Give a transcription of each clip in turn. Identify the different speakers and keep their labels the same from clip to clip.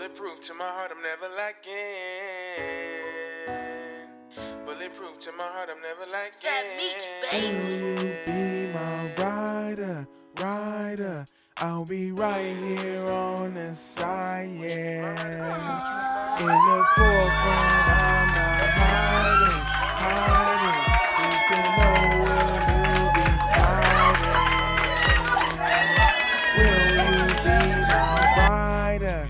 Speaker 1: Bulletproof to my heart, I'm never lacking. Bulletproof to my heart, I'm never lacking.
Speaker 2: That Meech, baby.
Speaker 3: Will you be my rider? I'll be right here on the side, yeah. In the forefront, I'm not hiding. Need to know will you be sliding? Will you be my rider?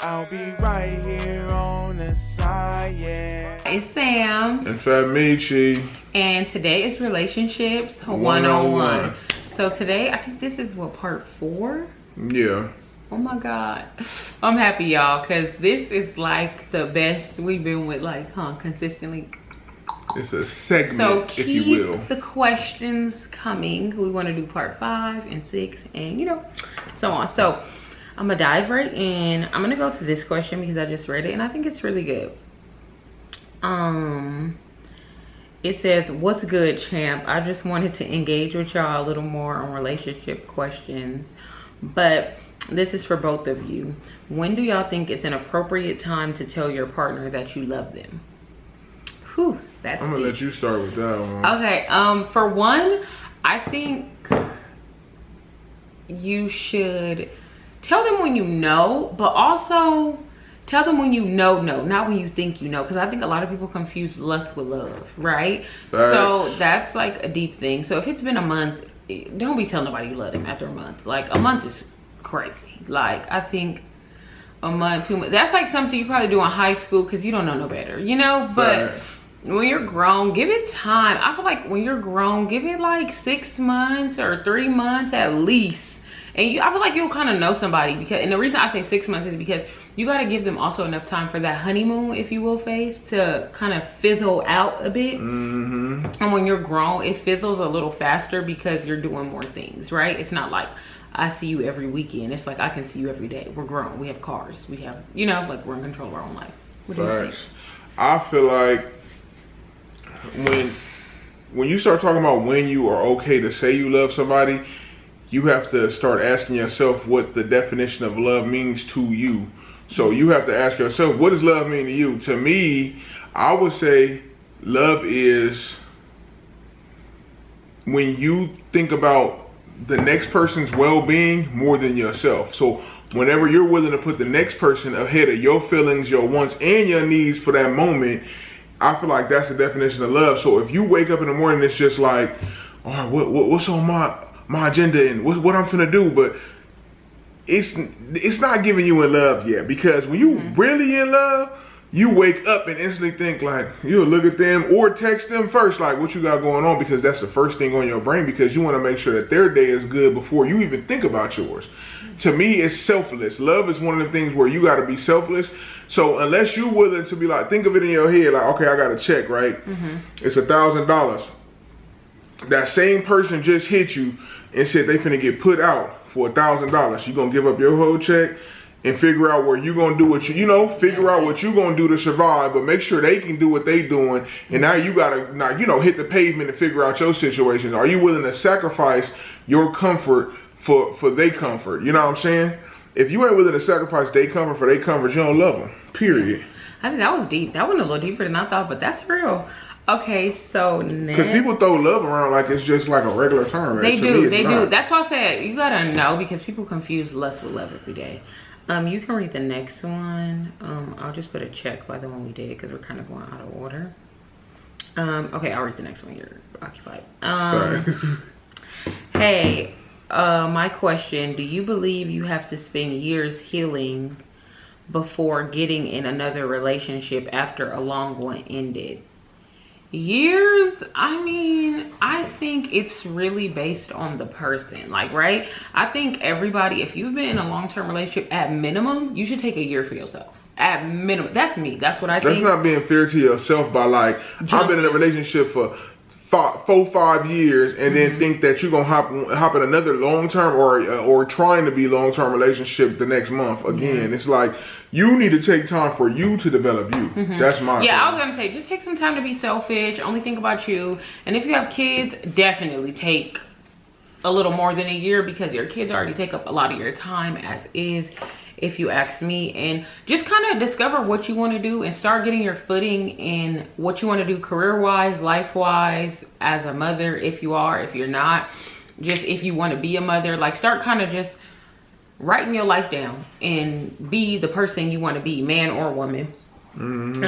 Speaker 3: I'll be right here on the side, yeah.
Speaker 2: It's Sam.
Speaker 1: And Fat Meechy.
Speaker 2: And today is Relationships 101. So today, I think this is what, part 4?
Speaker 1: Yeah.
Speaker 2: Oh my God. I'm happy, y'all, because this is like the best we've been with, like, consistently.
Speaker 1: It's a segment,
Speaker 2: So
Speaker 1: if you will.
Speaker 2: keep the questions coming. We want to do part 5 and 6 and, you know, so on. So I'm going to dive right in. I'm going to go to this question because I just read it and I think it's really good. It says, what's good, champ? I just wanted to engage with y'all a little more on relationship questions, but this is for both of you. When do y'all think it's an appropriate time to tell your partner that you love them? Whew, that's
Speaker 1: I'm gonna
Speaker 2: deep.
Speaker 1: let you start with that one.
Speaker 2: Okay, for one, I think you should tell them when you know, but also tell them when you know, not when you think you know, because I think a lot of people confuse lust with love, right? So that's like a deep thing. So if it's been a month, don't be telling nobody you love them after a month. Like, a month is crazy. Like, I think a month, 2 months, that's like something you probably do in high school because you don't know no better, you know? But when you're grown, give it time. I feel like when you're grown, give it like 6 months or 3 months at least. And I feel like you'll kind of know somebody, because, and the reason I say 6 months is because you got to give them also enough time for that honeymoon, if you will, phase to kind of fizzle out a bit. And when you're grown, it fizzles a little faster because you're doing more things, right? It's not like I see you every weekend. It's like I can see you every day. We're grown. We have cars. We have, you know, like we're in control of our own life. What do you think?
Speaker 1: I feel like when you start talking about when you are okay to say you love somebody, you have to start asking yourself what the definition of love means to you. So you have to ask yourself, what does love mean to you? To me, I would say love is when you think about the next person's well-being more than yourself. So whenever you're willing to put the next person ahead of your feelings, your wants, and your needs for that moment, I feel like that's the definition of love. So if you wake up in the morning, it's just like, all right, what's on my agenda and what I'm finna do, but it's not giving you in love yet, because when you really in love, you wake up and instantly think like, you'll look at them or text them first, like what you got going on, because that's the first thing on your brain, because you want to make sure that their day is good before you even think about yours. To me, it's selfless. Love is one of the things where you got to be selfless. So unless you're willing to be like, think of it in your head, like, okay, I got a check, right? It's $1,000. That same person just hit you and said they finna get put out for $1,000. You gonna give up your whole check and figure out where you gonna do what figure out what you gonna do to survive, but make sure they can do what they doing. And now you gotta hit the pavement and figure out your situation. Are you willing to sacrifice your comfort for their comfort? You know what I'm saying? If you ain't willing to sacrifice their comfort for their comfort, you don't love them. Period.
Speaker 2: I think that was deep. That went a little deeper than I thought, but that's real. Okay, so next. Because
Speaker 1: people throw love around like it's just like a regular term.
Speaker 2: They do. That's why I said you gotta know, because people confuse lust with love every day. You can read the next one. I'll just put a check by the one we did because we're kind of going out of order. Okay, I'll read the next one. You're occupied.
Speaker 1: Sorry.
Speaker 2: Hey, my question: do you believe you have to spend years healing before getting in another relationship after a long one ended? Years? I mean, I think it's really based on the person, like, right? I think everybody, if you've been in a long-term relationship, at minimum, you should take a year for yourself. At minimum. That's me. That's what I think.
Speaker 1: That's not being fair to yourself by like, I've been in a relationship for 4-5 years and then think that you're gonna hop in another long-term or trying to be long-term relationship the next month again. It's like, you need to take time for you to develop you. That's my opinion.
Speaker 2: I was gonna say, just take some time to be selfish, only think about you. And if you have kids, definitely take a little more than a year, because your kids already take up a lot of your time as is. if you ask me. And just kind of discover what you want to do and start getting your footing in what you want to do career-wise, life-wise, as a mother, if you are, if you're not, just if you want to be a mother. Like, start kind of just writing your life down and be the person you want to be, man or woman. I don't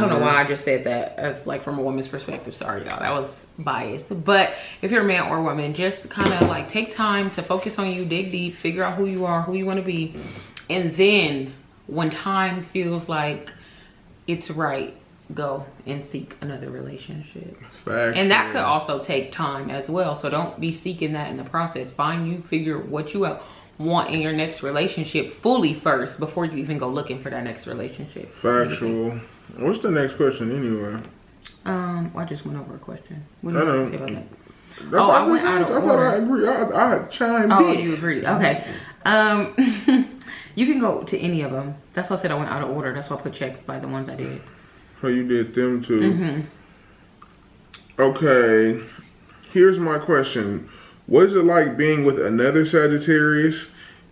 Speaker 2: know why I just said that as like from a woman's perspective. Sorry, y'all, that was biased. But if you're a man or woman, just kind of like take time to focus on you, dig deep, figure out who you are, who you want to be. And then when time feels like it's right, go and seek another relationship. And that could also take time as well. So don't be seeking that in the process. Figure what you want in your next relationship fully first before you even go looking for that next relationship.
Speaker 1: Factual. What's the next question anyway?
Speaker 2: I just went over a question. What do you want to say about that?
Speaker 1: I went out of order. I agree. I chimed in.
Speaker 2: You agreed. Okay. You can go to any of them. That's why I said I went out of order. That's why I put checks by the ones I did.
Speaker 1: Oh, you did them too. Okay. Here's my question. What is it like being with another Sagittarius?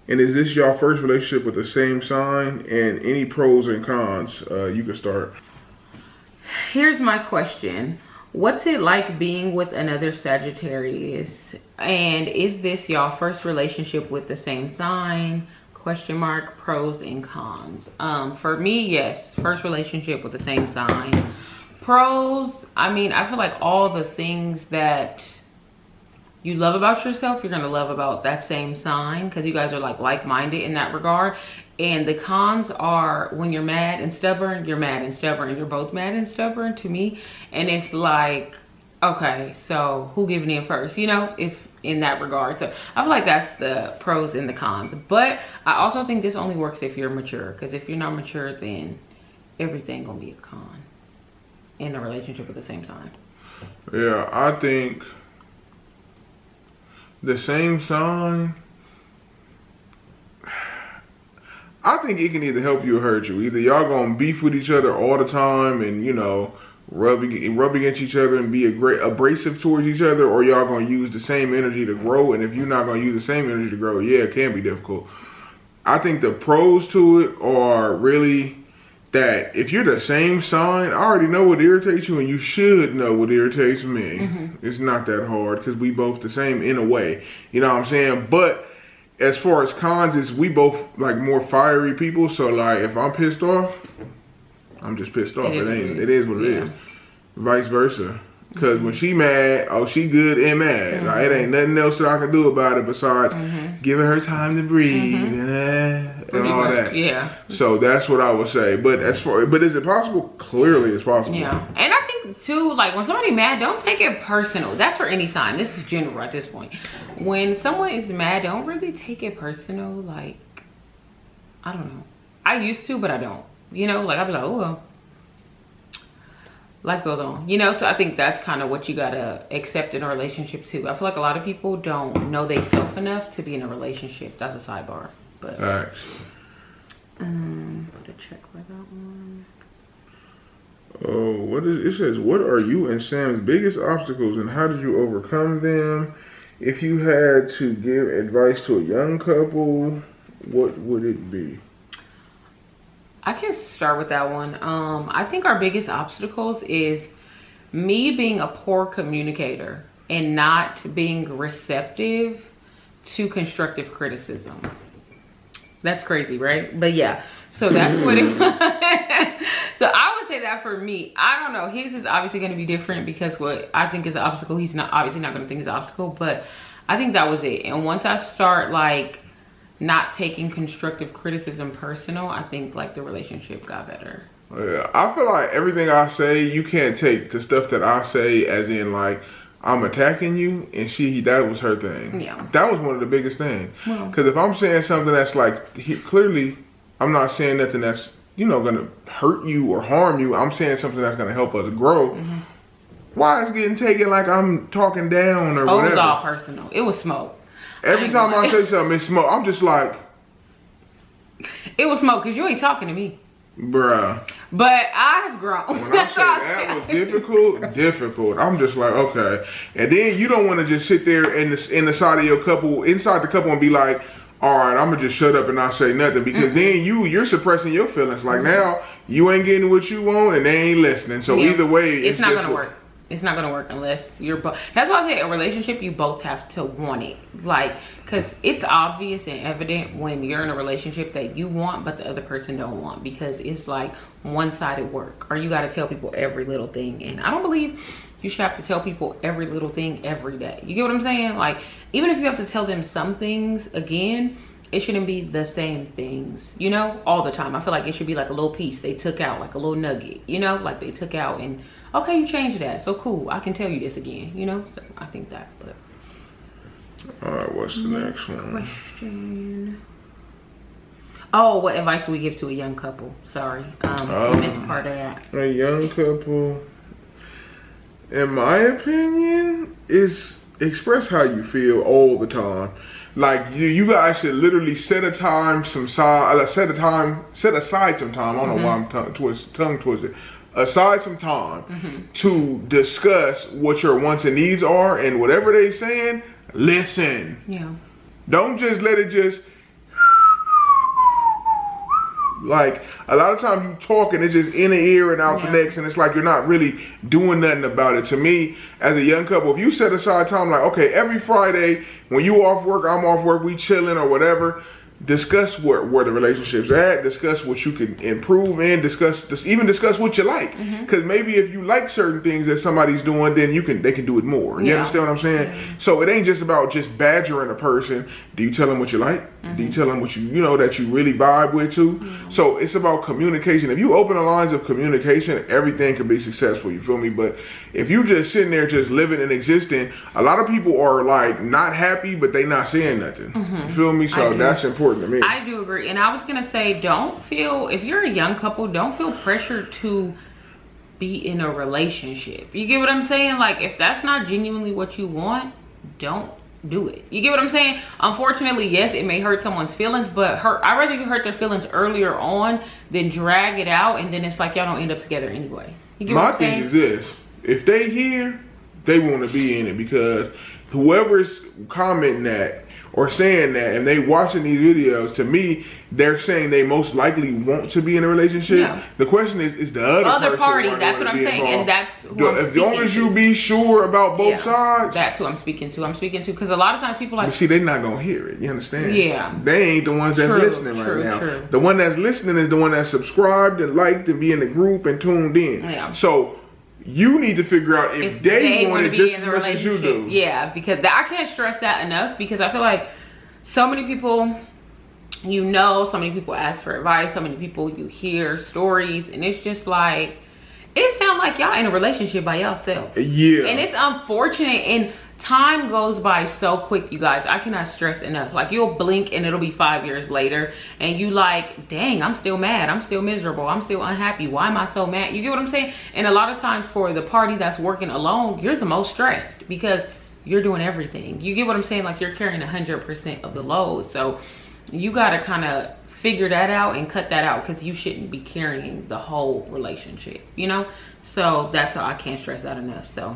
Speaker 1: And is this your first relationship with the same sign? And any pros and cons? You can start.
Speaker 2: Here's my question. What's it like being with another Sagittarius? And is this y'all first relationship with the same sign? Question mark, pros and cons. For me, yes, first relationship with the same sign. Pros, I mean, I feel like all the things that you love about yourself, you're gonna love about that same sign, because you guys are like-minded in that regard. And the cons are when you're mad and stubborn, you're mad and stubborn. You're both mad and stubborn to me. And it's like, okay, so who giving in first? You know, if in that regard. So I feel like that's the pros and the cons. But I also think this only works if you're mature, because if you're not mature, then everything gonna be a con in a relationship with the same sign.
Speaker 1: Yeah, I think the same sign, I think it can either help you or hurt you. Either y'all gonna beef with each other all the time and, you know, rub against each other and be abrasive towards each other, or y'all gonna use the same energy to grow. And if you're not gonna use the same energy to grow, yeah, it can be difficult. I think the pros to it are really that if you're the same sign, I already know what irritates you, and you should know what irritates me. It's not that hard because we both the same in a way. You know what I'm saying? But as far as cons, is we both like more fiery people. So like if I'm pissed off, I'm just pissed off. It is what it is. Vice versa. Because when she mad, oh, she good and mad. Like, it ain't nothing else that I can do about it besides giving her time to breathe and all that. Yeah. So that's what I would say. But is it possible? Clearly it's possible.
Speaker 2: Yeah. And I think too, like when somebody mad, don't take it personal. That's for any sign. This is general at this point. When someone is mad, don't really take it personal. Like, I don't know. I used to, but I don't. You know, like I'd be like, oh well. Life goes on, you know. So I think that's kind of what you gotta accept in a relationship too. I feel like a lot of people don't know they self enough to be in a relationship. That's a sidebar, but put a check for that one.
Speaker 1: Oh, it says, what are you and Sam's biggest obstacles and how did you overcome them? If you had to give advice to a young couple, what would it be?
Speaker 2: I can start with that one. I think our biggest obstacles is me being a poor communicator and not being receptive to constructive criticism. That's crazy, right? But yeah, so that's what it so I would say that for me. I don't know, his is obviously going to be different because what I think is an obstacle, he's not obviously not going to think is an obstacle, but I think that was it. And once I start like not taking constructive criticism personal, I think like the relationship got better.
Speaker 1: Yeah, I feel like everything I say, you can't take the stuff that I say as in like I'm attacking you, and that was her thing. Yeah, that was one of the biggest things. Because if I'm saying something that's like clearly I'm not saying nothing that's, you know, gonna hurt you or harm you. I'm saying something that's gonna help us grow. Why is it getting taken like I'm talking down or whatever?
Speaker 2: It was all personal. It was smoke.
Speaker 1: Every time I say something, it's smoke. I'm just like,
Speaker 2: it was smoke because you ain't talking to me,
Speaker 1: bruh.
Speaker 2: But I've grown.
Speaker 1: When I say that was difficult, I'm just like, okay. And then you don't want to just sit there in the side of your couple, inside the couple, and be like, all right, I'm gonna just shut up and not say nothing, because then you're suppressing your feelings. Like now you ain't getting what you want and they ain't listening. So either way,
Speaker 2: it's not gonna work. It's not gonna work unless you're both. That's why I say a relationship, you both have to want it. Like, cause it's obvious and evident when you're in a relationship that you want, but the other person don't want, because it's like one-sided work, or you gotta tell people every little thing. And I don't believe you should have to tell people every little thing every day. You get what I'm saying? Like, even if you have to tell them some things again, it shouldn't be the same things, you know, all the time. I feel like it should be like a little piece they took out, like a little nugget, you know, like they took out and, okay, you changed that. So cool, I can tell you this again, you know? So I think that, but.
Speaker 1: All right, what's the next one?
Speaker 2: Question. Oh, what advice would we give to a young couple? Sorry, I missed part of that.
Speaker 1: A young couple, in my opinion, is express how you feel all the time. Like you guys should literally set aside some time. I don't know why I'm tongue twisted. Aside some time to discuss what your wants and needs are, and whatever they saying, listen.
Speaker 2: Yeah.
Speaker 1: Don't just let it just. Like, a lot of times you talk and it's just in the ear and out the next, and it's like you're not really doing nothing about it. To me, as a young couple, if you set aside time, like, okay, every Friday when you off work, I'm off work, we chilling or whatever, discuss where the relationship's at, discuss what you can improve in, discuss what you like. Because maybe if you like certain things that somebody's doing, then they can do it more. You understand what I'm saying? So it ain't just about just badgering a person. Do you tell them what you like? Do you tell them what you know that you really vibe with too? So it's about communication. If you open the lines of communication, everything can be successful. You feel me? But if you just sitting there just living and existing, a lot of people are like not happy, but they not saying nothing. You feel me? So that's important to me.
Speaker 2: I do agree. And I was gonna say, if you're a young couple, don't feel pressured to be in a relationship. You get what I'm saying? Like, if that's not genuinely what you want, don't do it. You get what I'm saying? Unfortunately, yes, it may hurt someone's feelings, but I'd rather you hurt their feelings earlier on than drag it out, and then it's like y'all don't end up together anyway. You get what I'm saying?
Speaker 1: My thing is this: if they here, they want to be in it, because whoever's commenting that or saying that and they watching these videos, to me, they're saying they most likely want to be in a relationship. Yeah. The question is the other
Speaker 2: party. That's what I'm saying, and that's who I'm
Speaker 1: as long as you be sure about both sides.
Speaker 2: That's who I'm speaking to. Because a lot of times people like.
Speaker 1: But see, they're not gonna hear it. You understand?
Speaker 2: Yeah.
Speaker 1: They ain't the ones that's listening right now.
Speaker 2: True.
Speaker 1: The one that's listening is the one that's subscribed and liked and be in the group and tuned in.
Speaker 2: Yeah.
Speaker 1: So you need to figure out if they want it just as much as you do.
Speaker 2: Yeah, because I can't stress that enough, because I feel like so many people, so many people ask for advice, so many people you hear stories, and it's just like, it sounds like y'all in a relationship by yourself.
Speaker 1: Yeah.
Speaker 2: And it's unfortunate, and time goes by so quick, you guys. I cannot stress enough. Like, you'll blink and it'll be 5 years later, and you like, dang, I'm still mad, I'm still miserable, I'm still unhappy, why am I so mad? You get what I'm saying? And a lot of times for the party that's working alone, you're the most stressed because you're doing everything. You get what I'm saying? Like, you're carrying 100% of the load. So you gotta kind of figure that out and cut that out, because you shouldn't be carrying the whole relationship, you know? So that's how I can't stress that enough. So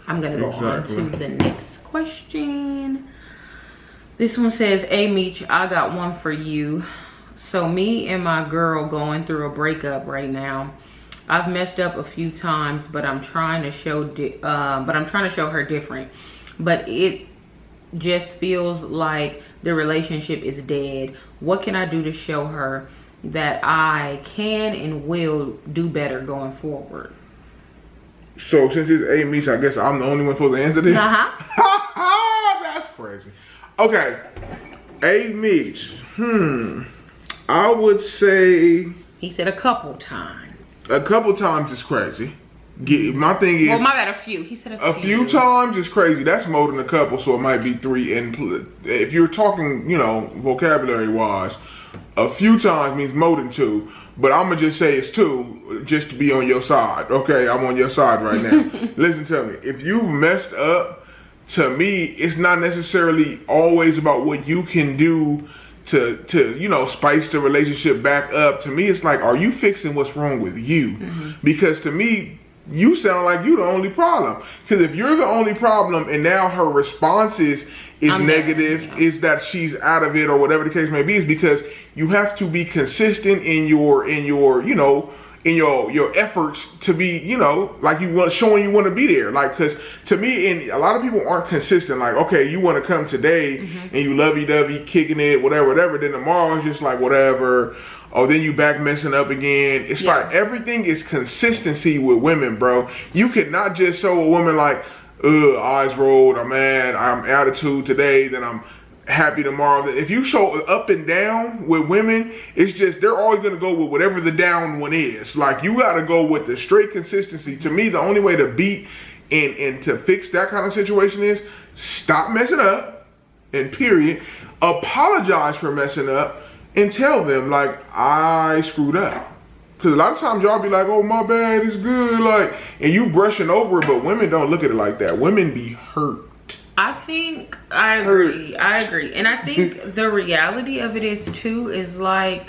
Speaker 2: I'm gonna go on to the next question. This one says, hey Meech, I got one for you. So me and my girl going through a breakup right now. I've messed up a few times, but I'm trying to show her different. But it just feels like the relationship is dead. What can I do to show her that I can and will do better going forward?
Speaker 1: So since it's A Meech, I guess I'm the only one supposed to answer this? That's crazy. Okay. A Meech. I would say...
Speaker 2: He said a couple times.
Speaker 1: A couple times is crazy. My thing is...
Speaker 2: Well, my bad, a few. He said a few.
Speaker 1: A few times is crazy. That's more than a couple, so it might be 3. And if you're talking, vocabulary-wise, a few times means more than 2. But I'm going to just say it's 2, just to be on your side. Okay, I'm on your side right now. Listen to me. If you've messed up, to me, it's not necessarily always about what you can do to spice the relationship back up. To me, it's like, are you fixing what's wrong with you? Because to me, you sound like you the only problem. Because if you're the only problem and now her responses is negative, is that she's out of it, or whatever the case may be, is because you have to be consistent in your you know, in your efforts to be, you know, like showing you want to be there. Like, because to me, and a lot of people aren't consistent. Like, okay, you want to come today and you lovey-dovey, kicking it, whatever. Then tomorrow it's just like whatever. Oh, then you back messing up again. It's like everything is consistency with women, bro. You cannot just show a woman like, eyes rolled, I'm mad, I'm attitude today, then I'm happy tomorrow. If you show up and down with women, it's just they're always gonna go with whatever the down one is. Like, you gotta go with the straight consistency. To me, the only way to beat and to fix that kind of situation is stop messing up, and period. Apologize for messing up and tell them, like, I screwed up. Because a lot of times y'all be like, oh, my bad, it's good, like, and you brushing over it, but women don't look at it like that. Women be hurt.
Speaker 2: I think I agree. And I think the reality of it is too, is like,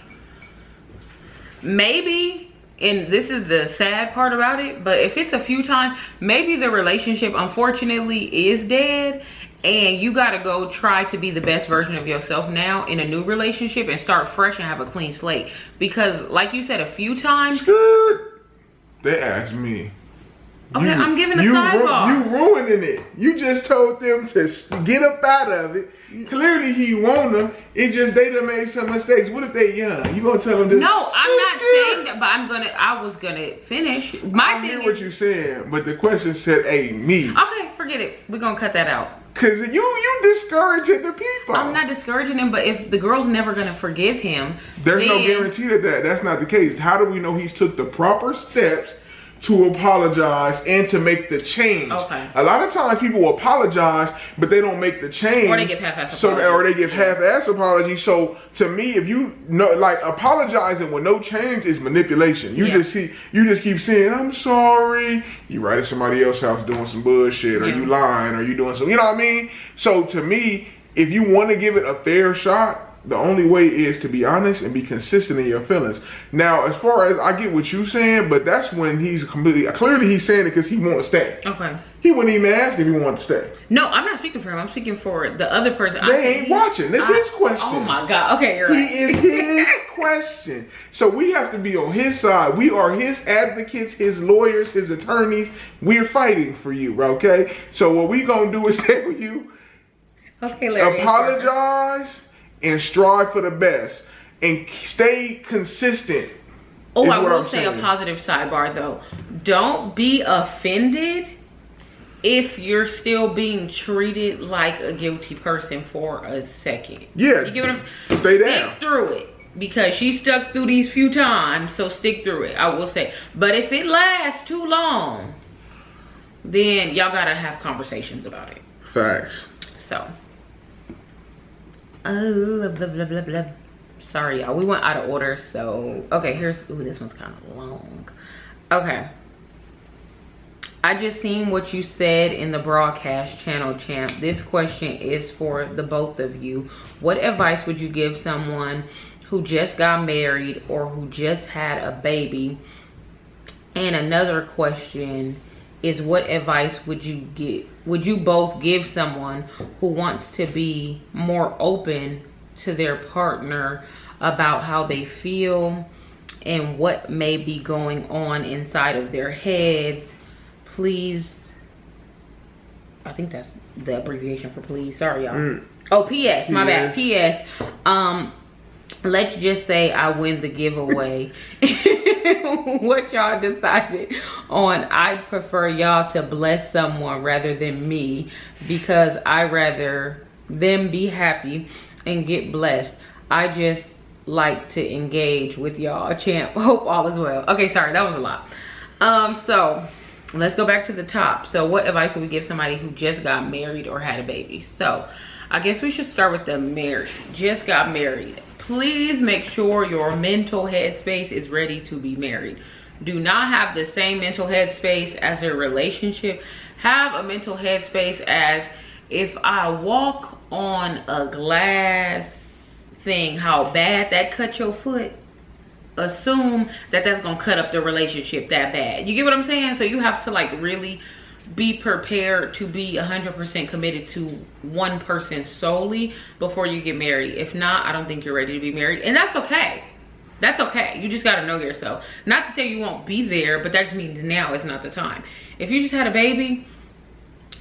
Speaker 2: maybe, and this is the sad part about it, but if it's a few times, maybe the relationship unfortunately is dead, and you gotta go try to be the best version of yourself now in a new relationship and start fresh and have a clean slate. Because like you said, a few times,
Speaker 1: they asked me.
Speaker 2: Okay, I'm giving a sidebar.
Speaker 1: You ruining it. You just told them to get up out of it. Clearly he want them. It just they done made some mistakes. What if they young? You gonna tell them this?
Speaker 2: No, I'm not saying that, but I was gonna finish.
Speaker 1: I hear what you're saying, but the question said, "Hey, me."
Speaker 2: Okay, forget it. We're gonna cut that out.
Speaker 1: Cause you discouraging the people.
Speaker 2: I'm not discouraging him, but if the girl's never gonna forgive him,
Speaker 1: there's no guarantee that's not the case. How do we know he's took the proper steps to apologize and to make the change?
Speaker 2: Okay.
Speaker 1: A lot of times people apologize, but they don't make the change.
Speaker 2: Or they give half-ass apology.
Speaker 1: Or they give half-ass apology. So to me, if you know, like, apologizing with no change is manipulation. You just keep saying, I'm sorry. You right at somebody else's house doing some bullshit, or you lying, or you doing some, you know what I mean? So to me, if you want to give it a fair shot, the only way is to be honest and be consistent in your feelings. Now, as far as, I get what you're saying, but that's when he's clearly he's saying it because he wants to stay.
Speaker 2: Okay.
Speaker 1: He wouldn't even ask if he wanted to stay.
Speaker 2: No, I'm not speaking for him. I'm speaking for the other person.
Speaker 1: They ain't watching. This is his question.
Speaker 2: Oh my God. Okay, you're right.
Speaker 1: He is his question. So we have to be on his side. We are his advocates, his lawyers, his attorneys. We're fighting for you, okay? So what we gonna do is say with you,
Speaker 2: okay, Larry,
Speaker 1: apologize and strive for the best and stay consistent.
Speaker 2: Oh, I will say a positive sidebar though. Don't be offended if you're still being treated like a guilty person for a second.
Speaker 1: Yeah.
Speaker 2: You get what I'm saying?
Speaker 1: Stay down.
Speaker 2: Stick through it. Because she stuck through these few times, so stick through it, I will say. But if it lasts too long, then y'all gotta have conversations about it.
Speaker 1: Facts.
Speaker 2: So. Oh, blah, blah, blah, blah. Sorry, y'all. We went out of order, so. Okay, here's. Ooh, this one's kind of long. Okay. I just seen what you said in the broadcast channel, champ. This question is for the both of you. What advice would you give someone who just got married or who just had a baby? And another question is, what advice would you both give someone who wants to be more open to their partner about how they feel and what may be going on inside of their heads? Please, I think that's the abbreviation for please. Sorry, y'all. Oh, PS, my bad. PS, let's just say I win the giveaway. What y'all decided on? I'd prefer y'all to bless someone rather than me, because I rather them be happy and get blessed. I just like to engage with y'all, champ. Hope all is well. Okay, sorry, that was a lot. So let's go back to the top. So what advice would we give somebody who just got married or had a baby? So I guess we should start with the married. Just got married. Please make sure your mental headspace is ready to be married. Do not have the same mental headspace as a relationship. Have a mental headspace as, if I walk on a glass thing, how bad that cut your foot, assume that that's gonna cut up the relationship that bad. You get what I'm saying? So you have to like really be prepared to be 100% committed to one person solely before you get married. If not, I don't think you're ready to be married, and that's okay. That's okay. You just got to know yourself. Not to say you won't be there, but that just means now is not the time. If you just had a baby,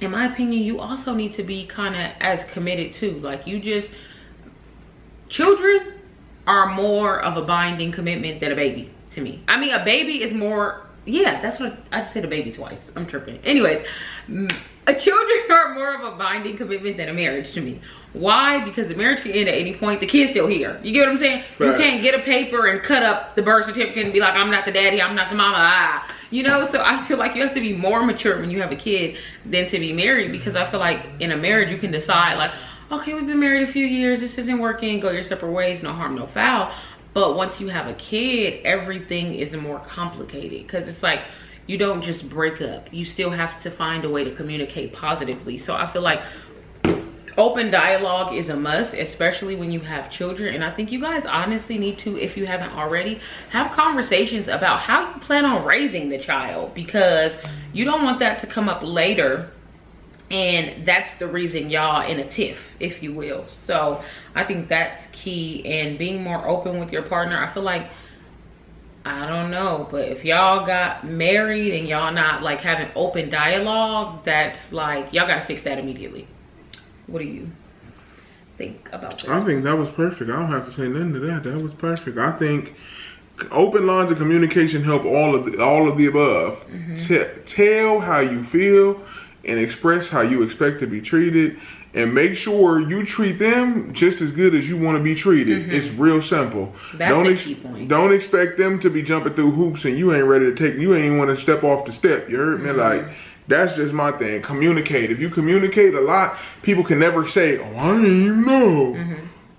Speaker 2: in my opinion, you also need to be kind of as committed too. Like, children are more of a binding commitment than a baby to me. I mean, a baby is more, yeah, that's what I just said, a baby twice. I'm tripping. Anyways, children are more of a binding commitment than a marriage to me. Why? Because the marriage can end at any point. The kid's still here. You get what I'm saying? Right. You can't get a paper and cut up the birth certificate and be like, I'm not the daddy, I'm not the mama. You know, so I feel like you have to be more mature when you have a kid than to be married, because I feel like in a marriage you can decide like, okay, we've been married a few years, this isn't working, go your separate ways, no harm, no foul. But once you have a kid, everything is more complicated, because it's like, you don't just break up. You still have to find a way to communicate positively. So I feel like open dialogue is a must, especially when you have children. And I think you guys honestly need to, if you haven't already, have conversations about how you plan on raising the child, because you don't want that to come up later. And that's the reason y'all in a tiff, if you will. So I think that's key. And being more open with your partner, I feel like, I don't know, but if y'all got married and y'all not like having open dialogue, that's like, y'all gotta fix that immediately. What do you think about this?
Speaker 1: I think that was perfect. I don't have to say nothing to that. That was perfect. I think open lines of communication help all of the above. Tell how you feel and express how you expect to be treated, and make sure you treat them just as good as you want to be treated. It's real simple.
Speaker 2: That's a key point.
Speaker 1: Don't expect them to be jumping through hoops and you ain't ready to take, you ain't even want to step off the step. You heard me? Like, that's just my thing. Communicate. If you communicate a lot, people can never say, oh, I didn't even know.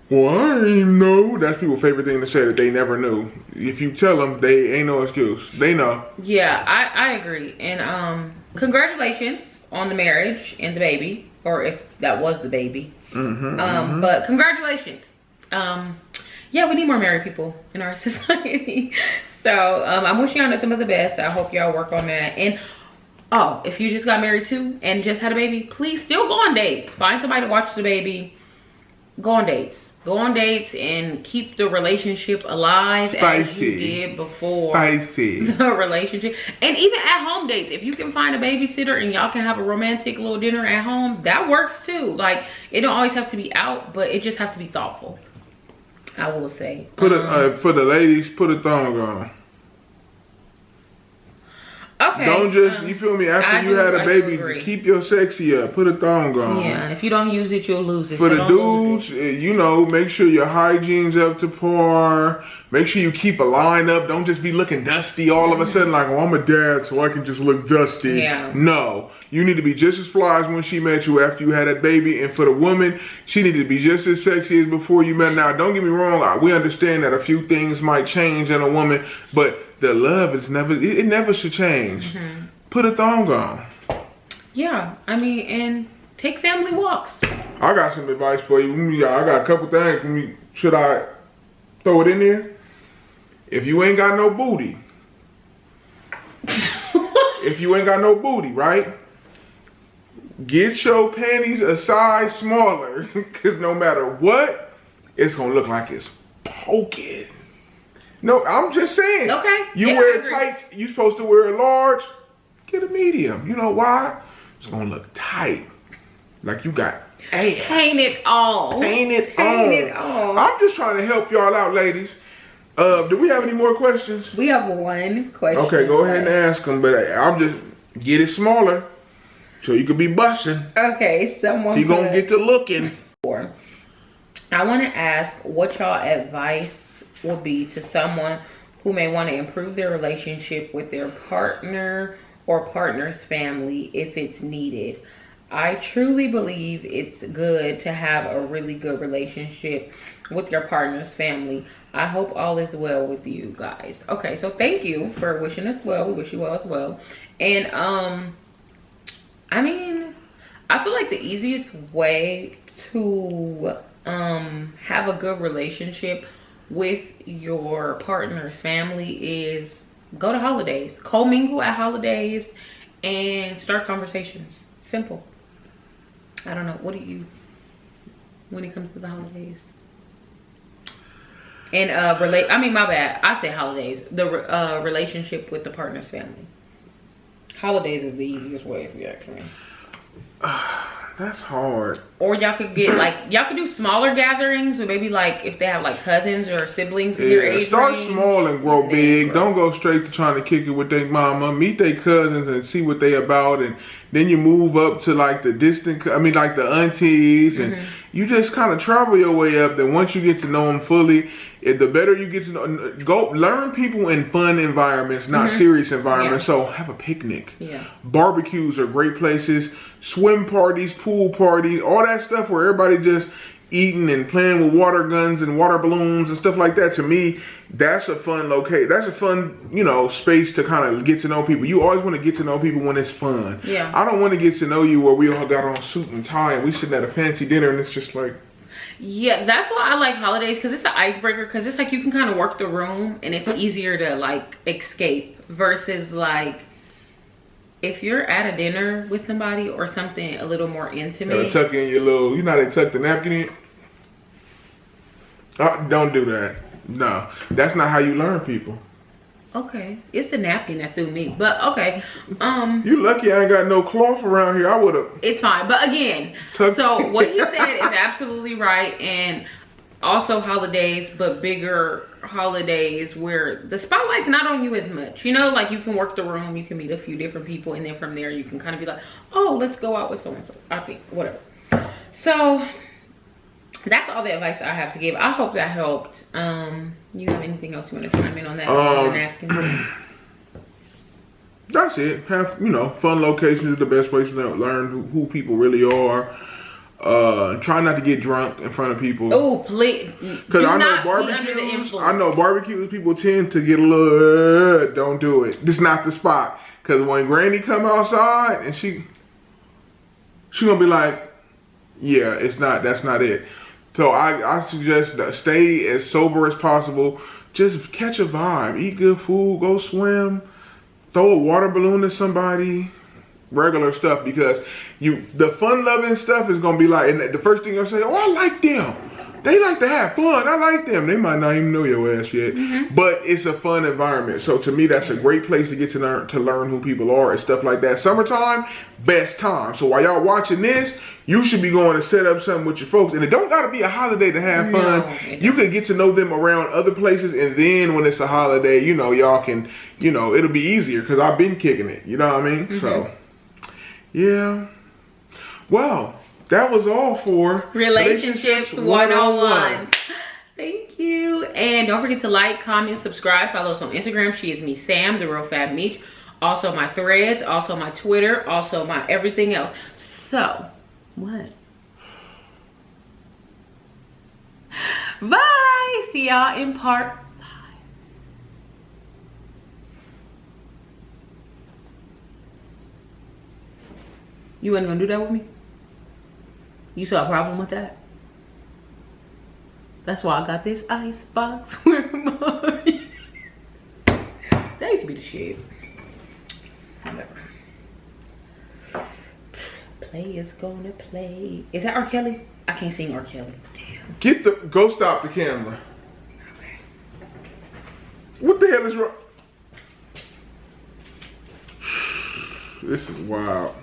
Speaker 1: Well, I didn't even know. That's people's favorite thing to say, that they never knew. If you tell them, they ain't no excuse. They know.
Speaker 2: Yeah, I agree. And congratulations on the marriage and the baby, or if that was the baby. But congratulations. Yeah, we need more married people in our society. So I'm wishing y'all nothing but the best. I hope y'all work on that. And oh, if you just got married too and just had a baby, please still go on dates. Find somebody to watch the baby. Go on dates. Go on dates and keep the relationship alive as you did before the relationship. And even at home dates, if you can find a babysitter and y'all can have a romantic little dinner at home, that works too. Like, it don't always have to be out, but it just have to be thoughtful, I will say.
Speaker 1: For the ladies, put a thong on.
Speaker 2: Okay.
Speaker 1: Don't just, you feel me, after you had a baby, keep your sexy up. Put a thong on.
Speaker 2: Yeah, if you don't use it, you'll lose it.
Speaker 1: For the dudes, you know, make sure your hygiene's up to par. Make sure you keep a line up. Don't just be looking dusty all of a sudden like, oh, I'm a dad, so I can just look dusty.
Speaker 2: Yeah.
Speaker 1: No. You need to be just as fly as when she met you after you had that baby. And for the woman, she needed to be just as sexy as before you met. Now, don't get me wrong. We understand that a few things might change in a woman, but the love is never, it never should change. Put a thong on. Yeah,
Speaker 2: I mean, and take family walks.
Speaker 1: I got some advice for you. I got a couple things. Should I throw it in there? If you ain't got no booty. If you ain't got no booty, right? Get your panties a size smaller. Because no matter what, it's going to look like it's poking. No, I'm just saying.
Speaker 2: Okay.
Speaker 1: You wear tights, you supposed to wear a large, get a medium. You know why? It's gonna look tight. Like you got ass.
Speaker 2: Paint it on.
Speaker 1: Paint it on. I'm just trying to help y'all out, ladies. Do we have any more questions?
Speaker 2: We have one question.
Speaker 1: Okay, go ahead and ask them, but I'll just get it smaller so you could be busting.
Speaker 2: Okay, someone.
Speaker 1: You gonna get to looking.
Speaker 2: I want to ask what y'all advice will be to someone who may want to improve their relationship with their partner or partner's family if it's needed. I truly believe it's good to have a really good relationship with your partner's family. I hope all is well with you guys. Okay, so thank you for wishing us well. We wish you well as well. And I mean, I feel like the easiest way to have a good relationship with your partner's family is go to holidays, co-mingle at holidays, and start conversations. Simple. I don't know. What do you, when it comes to the holidays? And I mean, my bad. I say holidays. The relationship with the partner's family. Holidays is the easiest way, if you ask me.
Speaker 1: That's hard.
Speaker 2: Or y'all could get like, y'all could do smaller gatherings, or maybe like if they have like cousins or siblings in your age
Speaker 1: start
Speaker 2: range,
Speaker 1: small and grow big. Don't go straight to trying to kick it with their mama. Meet their cousins and see what they about, and then you move up to like the distant, like the aunties, and you just kind of travel your way up. Then once you get to know them fully, the better you get to know, go learn people in fun environments, not serious environments. So have a picnic. Barbecues are great places. Swim parties, pool parties, all that stuff where everybody just eating and playing with water guns and water balloons and stuff like that. To me, that's a fun location. That's a fun, space to kind of get to know people. You always want to get to know people when it's fun. I don't want to get to know you where we all got on suit and tie and we sitting at a fancy dinner and it's just like.
Speaker 2: Yeah, that's why I like holidays, because it's an icebreaker, because it's like you can kind of work the room and it's easier to like escape versus like if you're at a dinner with somebody or something a little more intimate.
Speaker 1: Tuck in your little, they tuck the napkin in. Don't do that. No, that's not how you learn people.
Speaker 2: Okay, it's the napkin that threw me, but okay.
Speaker 1: You lucky I ain't got no cloth around here. I would have.
Speaker 2: It's fine, but again, so what he said is absolutely right, and also holidays, but bigger holidays where the spotlight's not on you as much. Like you can work the room, you can meet a few different people, and then from there you can kind of be like, oh, let's go out with so and so. I think whatever. So that's all the advice I have to give. I hope that helped. You have anything else you want to chime in on that? Napkins?
Speaker 1: That's it. Have fun locations is the best place to learn who people really are. Try not to get drunk in front of people.
Speaker 2: Oh, please.
Speaker 1: Because I know barbecues, people tend to get a little, don't do it. This is not the spot. Because when Granny come outside and she gonna be like, yeah, that's not it. So I suggest that stay as sober as possible. Just catch a vibe, eat good food, go swim, throw a water balloon at somebody, regular stuff, because the fun loving stuff is gonna be like, and the first thing I say, oh, I like them. They like to have fun. I like them. They might not even know your ass yet, but it's a fun environment. So to me, that's a great place to get to learn who people are and stuff like that. Summertime, best time. So while y'all watching this, you should be going to set up something with your folks. And it don't got to be a holiday to have fun. No, you can get to know them around other places. And then when it's a holiday, y'all can, it'll be easier because I've been kicking it. You know what I mean? So, yeah. Well, that was all for
Speaker 2: Relationships 101. Thank you. And don't forget to like, comment, subscribe. Follow us on Instagram. She is me, Sam, the real fat Meech. Also my threads, also my Twitter, also my everything else. So, what? Bye. See y'all in part 5. You wasn't gonna do that with me? You saw a problem with that? That's why I got this ice box. Where am I? That used to be the shit. Whatever. Play is gonna play. Is that R. Kelly? I can't sing R. Kelly. Damn.
Speaker 1: Go stop the camera. Okay. What the hell is wrong? This is wild.